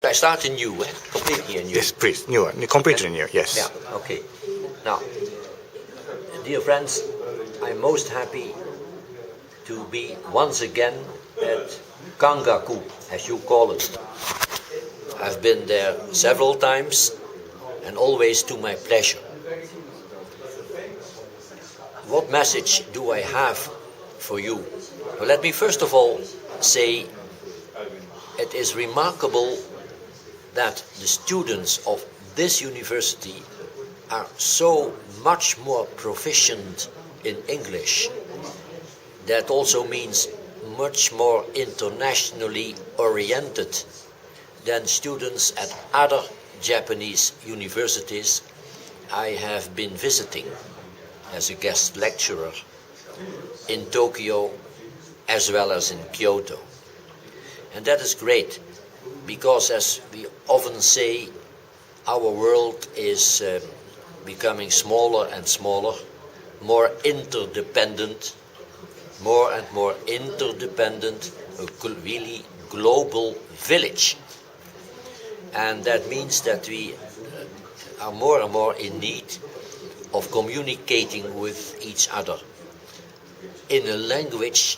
I start anew, completely anew. Yes, please, new, completely new, yes. Yeah, okay. Now, dear friends, I'm most happy to be once again at Kangaku, as you call it. I've been there several times and always to my pleasure. What message do I have for you? Well, let me first of all say it is remarkable that the students of this university are so much more proficient in English. That also means much more internationally oriented than students at other Japanese universities I have been visiting as a guest lecturer in Tokyo as well as in Kyoto. And that is great because, as we often say, our world is becoming smaller and smaller, more interdependent, more and more interdependent, a really global village. And that means that we are more and more in need of communicating with each other in a language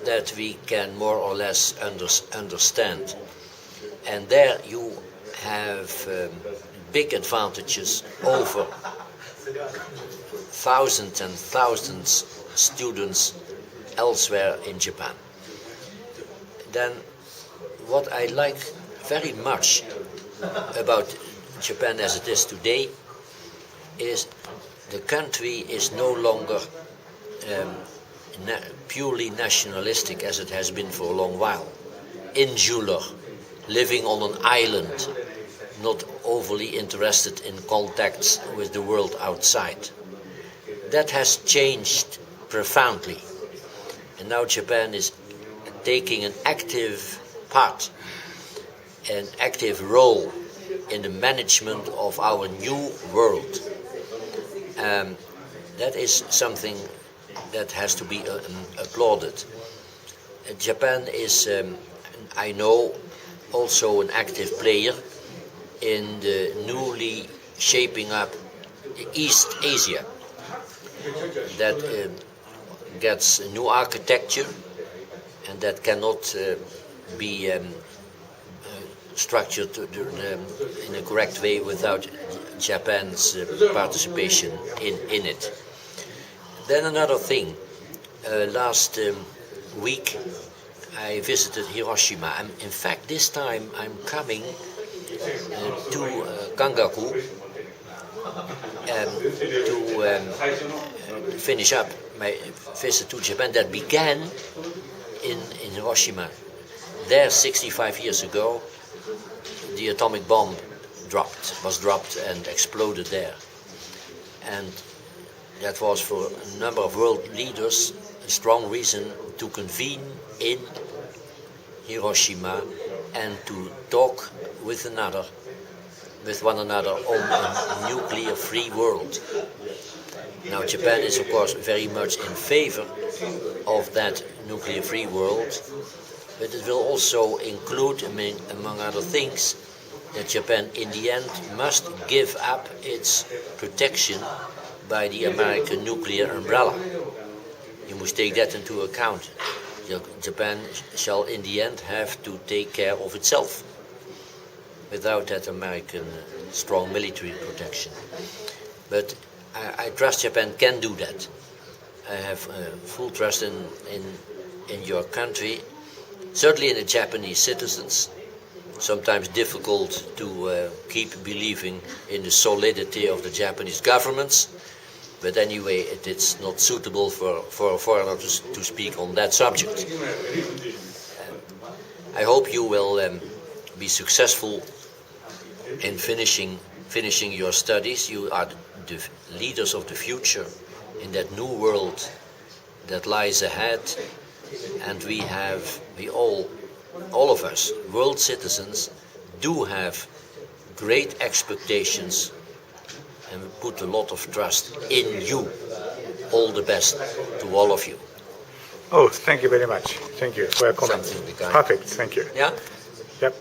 that we can more or less understand. And there you have big advantages over thousands and thousands students elsewhere in Japan. Then what I like very much about Japan as it is today is the country is no longer purely nationalistic as it has been for a long while. Insular, living on an island, not overly interested in contacts with the world outside. That has changed profoundly. And now Japan is taking an active part, an active role in the management of our new world. That is something that has to be applauded. Japan is, I know, also an active player in the newly shaping up East Asia that gets new architecture and that cannot be structured in a correct way without Japan's participation in it. Then another thing, last week I visited Hiroshima, and in fact this time I'm coming to Kangaku to finish up my visit to Japan that began in Hiroshima. There 65 years ago the atomic bomb was dropped and exploded there. And that was for a number of world leaders a strong reason to convene in Hiroshima and to talk with one another on a nuclear-free world. Now Japan is of course very much in favor of that nuclear-free world, but it will also include, among other things, that Japan in the end must give up its protection by the American nuclear umbrella. You must take that into account. Japan shall in the end have to take care of itself without that American strong military protection. But I trust Japan can do that. I have full trust in your country, certainly in the Japanese citizens. Sometimes difficult to keep believing in the solidity of the Japanese governments, but anyway, it's not suitable for a foreigner to speak on that subject. I hope you will be successful in finishing your studies. You are the leaders of the future in that new world that lies ahead, and we all of us, world citizens, do have great expectations and we put a lot of trust in you. All the best to all of you. Oh, thank you very much. Thank you for your comments. Something we can- Perfect, thank you. Yeah? Yep.